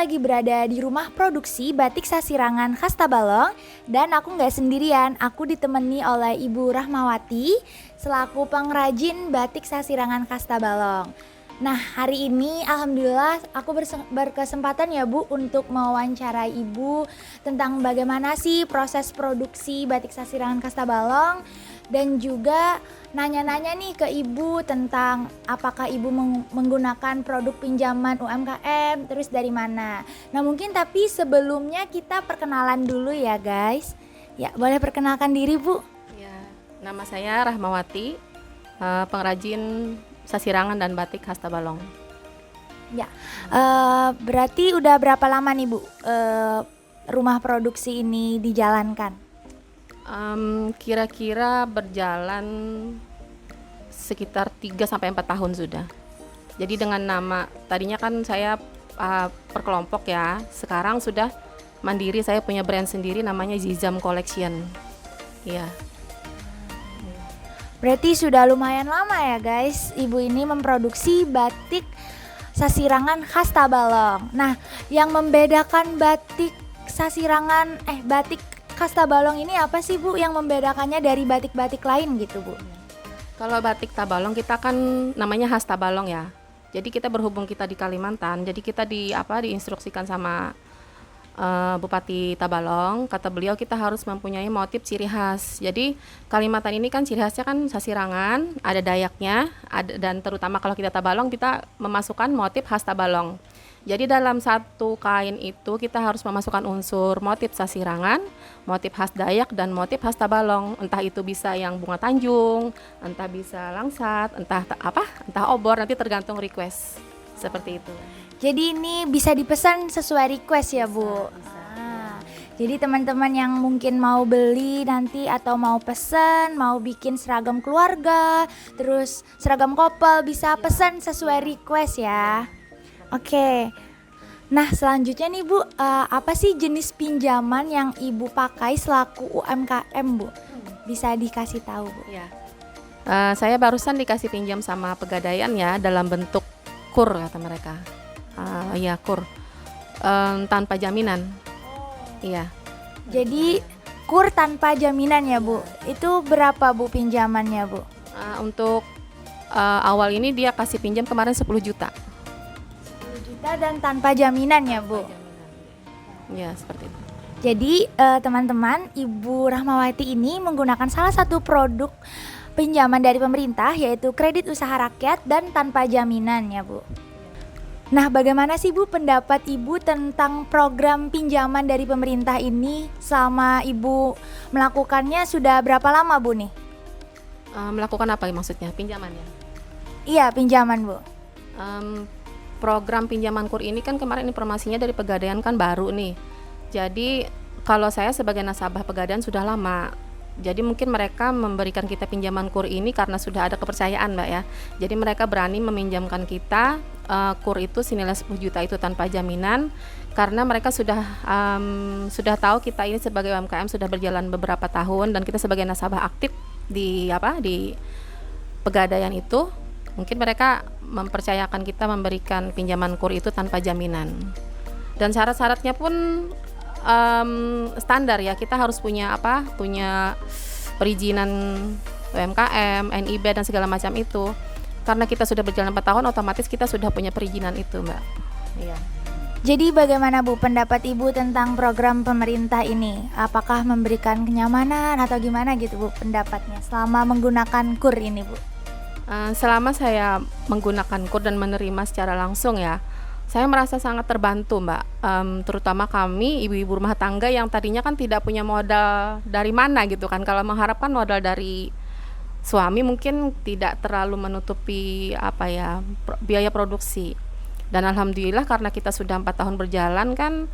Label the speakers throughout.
Speaker 1: lagi berada di rumah produksi batik Sasirangan khas Tabalong. Dan aku nggak sendirian, aku ditemani oleh Ibu Rahmawati selaku pengrajin batik Sasirangan khas Tabalong. Nah, hari ini alhamdulillah aku berkesempatan ya Bu untuk mewawancarai Ibu tentang bagaimana sih proses produksi batik Sasirangan khas Tabalong, dan juga nanya-nanya nih ke Ibu tentang apakah Ibu menggunakan produk pinjaman UMKM, terus dari mana. Nah, mungkin tapi sebelumnya kita perkenalan dulu ya guys. Ya, boleh perkenalkan diri Bu?
Speaker 2: Ya, nama saya Rahmawati, pengrajin Sasirangan dan batik khas Tabalong.
Speaker 1: Ya, berarti udah berapa lama nih Bu rumah produksi ini dijalankan?
Speaker 2: Kira-kira berjalan sekitar 3-4 tahun sudah. Jadi dengan nama, tadinya kan saya per kelompok ya, sekarang sudah mandiri, saya punya brand sendiri namanya Zizam Collection. Ya.
Speaker 1: Berarti sudah lumayan lama ya guys, Ibu ini memproduksi batik Sasirangan khas Tabalong. Nah, yang membedakan batik Sasirangan, batik khas Tabalong ini apa sih Bu yang membedakannya dari batik-batik lain gitu Bu?
Speaker 2: Kalau batik Tabalong kita kan namanya khas Tabalong ya. Jadi kita berhubung kita di Kalimantan, jadi kita diinstruksikan sama Bupati Tabalong, kata beliau kita harus mempunyai motif ciri khas. Jadi Kalimantan ini kan ciri khasnya kan Sasirangan, ada Dayaknya, dan terutama kalau kita Tabalong kita memasukkan motif khas Tabalong. Jadi dalam satu kain itu kita harus memasukkan unsur motif Sasirangan, motif khas Dayak, dan motif khas Tabalong. Entah itu bisa yang bunga tanjung, entah bisa langsat, entah obor, nanti tergantung request. Seperti itu.
Speaker 1: Jadi ini bisa dipesan sesuai request ya Bu?
Speaker 2: Bisa.
Speaker 1: Jadi teman-teman yang mungkin mau beli nanti atau mau pesen, mau bikin seragam keluarga, terus seragam couple bisa pesan sesuai request ya. Oke. Nah, selanjutnya nih Bu, apa sih jenis pinjaman yang Ibu pakai selaku UMKM Bu? Bisa dikasih tahu Bu?
Speaker 2: Ya. Saya barusan dikasih pinjam sama Pegadaian ya, dalam bentuk kur kata mereka. Kur tanpa jaminan. Iya.
Speaker 1: Jadi kur tanpa jaminan ya Bu. Itu berapa Bu pinjamannya Bu?
Speaker 2: Untuk awal ini dia kasih pinjam kemarin 10 juta.
Speaker 1: 10 juta dan tanpa jaminan ya Bu?
Speaker 2: Ya, seperti itu.
Speaker 1: Jadi teman-teman, Ibu Rahmawati ini menggunakan salah satu produk pinjaman dari pemerintah, yaitu kredit usaha rakyat dan tanpa jaminan ya Bu. Nah, bagaimana sih Bu pendapat Ibu tentang program pinjaman dari pemerintah ini? Selama Ibu melakukannya sudah berapa lama Bu nih?
Speaker 2: Melakukan apa maksudnya? Pinjamannya?
Speaker 1: Iya, pinjaman Bu.
Speaker 2: Program pinjaman kur ini kan kemarin informasinya dari Pegadaian kan baru nih. Jadi kalau saya sebagai nasabah Pegadaian sudah lama. Jadi mungkin mereka memberikan kita pinjaman kur ini karena sudah ada kepercayaan Mbak ya. Jadi mereka berani meminjamkan kita kur itu senilai 10 juta itu tanpa jaminan, karena mereka sudah tahu kita ini sebagai UMKM sudah berjalan beberapa tahun, dan kita sebagai nasabah aktif di Pegadaian itu, mungkin mereka mempercayakan kita memberikan pinjaman kur itu tanpa jaminan. Dan syarat-syaratnya pun standar ya, kita harus punya perizinan UMKM, NIB dan segala macam itu. Karena kita sudah berjalan 4 tahun, otomatis kita sudah punya perizinan itu Mbak. Iya.
Speaker 1: Jadi bagaimana Bu pendapat Ibu tentang program pemerintah ini? Apakah memberikan kenyamanan atau gimana gitu Bu pendapatnya selama menggunakan kur ini Bu?
Speaker 2: Selama saya menggunakan kur dan menerima secara langsung ya, saya merasa sangat terbantu Mbak, terutama kami ibu-ibu rumah tangga yang tadinya kan tidak punya modal dari mana gitu kan. Kalau mengharapkan modal dari suami mungkin tidak terlalu menutupi biaya produksi. Dan alhamdulillah karena kita sudah 4 tahun berjalan kan,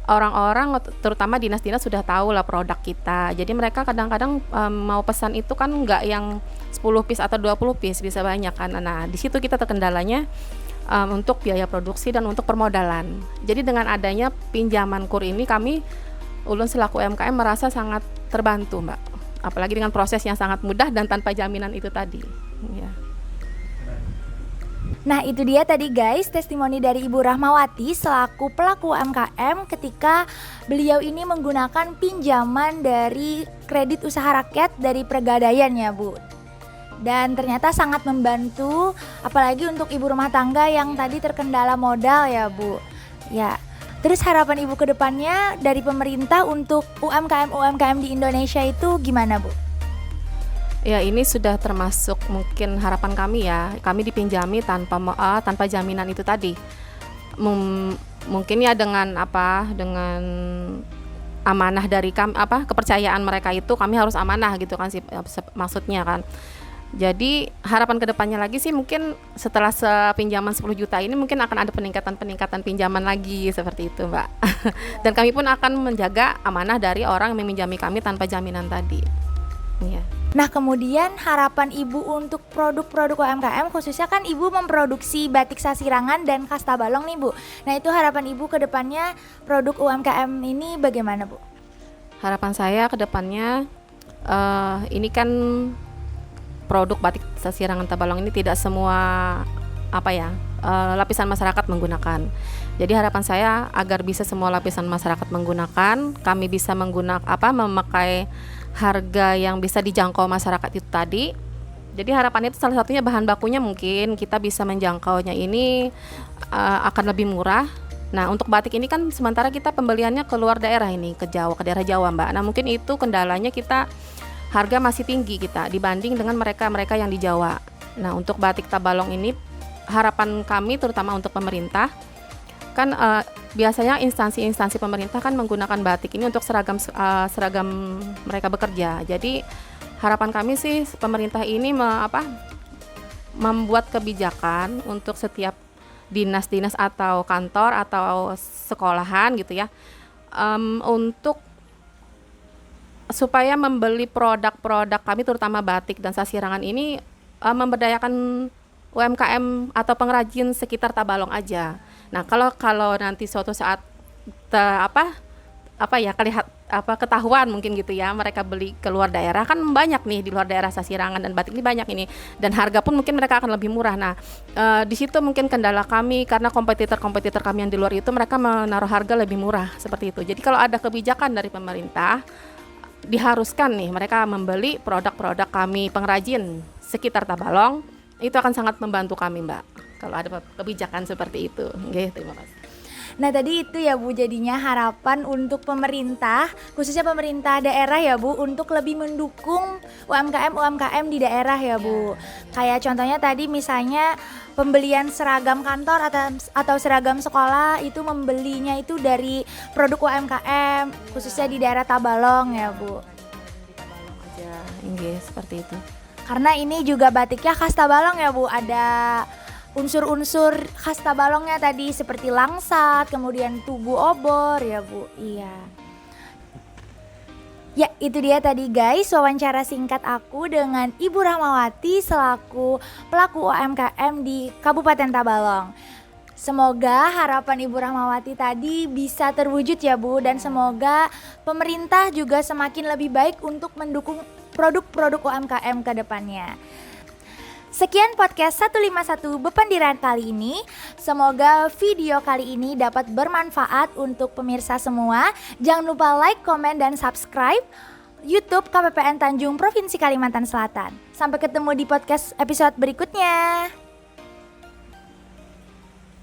Speaker 2: orang-orang terutama dinas-dinas sudah tahu lah produk kita. Jadi mereka kadang-kadang mau pesan itu kan nggak yang 10 piece atau 20 piece, bisa banyak kan. Nah, di situ kita terkendalanya untuk biaya produksi dan untuk permodalan. Jadi dengan adanya pinjaman kur ini, kami ulun selaku UMKM merasa sangat terbantu Mbak. Apalagi dengan proses yang sangat mudah dan tanpa jaminan itu tadi. Ya.
Speaker 1: Nah itu dia tadi guys testimoni dari Ibu Rahmawati selaku pelaku UMKM ketika beliau ini menggunakan pinjaman dari kredit usaha rakyat dari Pegadaian ya Bu. Dan ternyata sangat membantu apalagi untuk ibu rumah tangga yang tadi terkendala modal ya Bu. Ya, terus harapan Ibu ke depannya dari pemerintah untuk UMKM di Indonesia itu gimana Bu?
Speaker 2: Ya, ini sudah termasuk mungkin harapan kami ya. Kami dipinjami tanpa jaminan itu tadi. Mungkin ya dengan dengan amanah dari kami, kepercayaan mereka itu kami harus amanah gitu kan sih maksudnya kan. Jadi harapan kedepannya lagi sih mungkin setelah pinjaman 10 juta ini mungkin akan ada peningkatan pinjaman lagi seperti itu Mbak. Dan kami pun akan menjaga amanah dari orang yang meminjami kami tanpa jaminan tadi. Iya.
Speaker 1: Nah kemudian harapan Ibu untuk produk-produk UMKM khususnya kan Ibu memproduksi batik Sasirangan dan khas Tabalong nih Bu. Nah itu harapan Ibu ke depannya produk UMKM ini bagaimana Bu?
Speaker 2: Harapan saya ke depannya ini kan produk batik Sasirangan Tabalong ini tidak semua lapisan masyarakat menggunakan. Jadi harapan saya agar bisa semua lapisan masyarakat menggunakan, kami bisa memakai harga yang bisa dijangkau masyarakat itu tadi. Jadi harapannya itu salah satunya bahan bakunya mungkin kita bisa menjangkaunya ini akan lebih murah. Nah untuk batik ini kan sementara kita pembeliannya ke luar daerah ini, ke daerah Jawa Mbak. Nah mungkin itu kendalanya kita harga masih tinggi kita dibanding dengan mereka yang di Jawa. Nah untuk batik Tabalong ini harapan kami terutama untuk pemerintah kan biasanya instansi pemerintah kan menggunakan batik ini untuk seragam mereka bekerja. Jadi harapan kami sih pemerintah ini membuat kebijakan untuk setiap dinas-dinas atau kantor atau sekolahan gitu ya untuk supaya membeli produk-produk kami terutama batik dan Sasirangan ini memberdayakan UMKM atau pengrajin sekitar Tabalong aja. Nah, kalau nanti suatu saat ketahuan mungkin gitu ya, mereka beli ke luar daerah kan banyak nih di luar daerah Sasirangan dan batik ini banyak ini dan harga pun mungkin mereka akan lebih murah. Nah, di situ mungkin kendala kami karena kompetitor kami yang di luar itu mereka menaruh harga lebih murah seperti itu. Jadi kalau ada kebijakan dari pemerintah diharuskan nih mereka membeli produk-produk kami pengrajin sekitar Tabalong, itu akan sangat membantu kami Mbak kalau ada kebijakan seperti itu. Oke, terima kasih.
Speaker 1: Nah tadi itu ya Bu jadinya harapan untuk pemerintah khususnya pemerintah daerah ya Bu untuk lebih mendukung UMKM di daerah ya Bu. Kayak contohnya tadi misalnya pembelian seragam kantor atau seragam sekolah itu membelinya itu dari produk UMKM khususnya di daerah Tabalong ya Bu.
Speaker 2: Di Tabalong aja, iya seperti itu.
Speaker 1: Karena ini juga batiknya khas Tabalong ya Bu, ada unsur-unsur khas Tabalongnya tadi seperti langsat, kemudian tugu obor ya Bu. Iya. Ya itu dia tadi guys wawancara singkat aku dengan Ibu Rahmawati selaku pelaku UMKM di Kabupaten Tabalong. Semoga harapan Ibu Rahmawati tadi bisa terwujud ya Bu, dan semoga pemerintah juga semakin lebih baik untuk mendukung produk-produk UMKM ke depannya. Sekian podcast 151 Bependiran kali ini. Semoga video kali ini dapat bermanfaat untuk pemirsa semua. Jangan lupa like, komen, dan subscribe YouTube KPPN Tanjung Provinsi Kalimantan Selatan. Sampai ketemu di podcast episode berikutnya.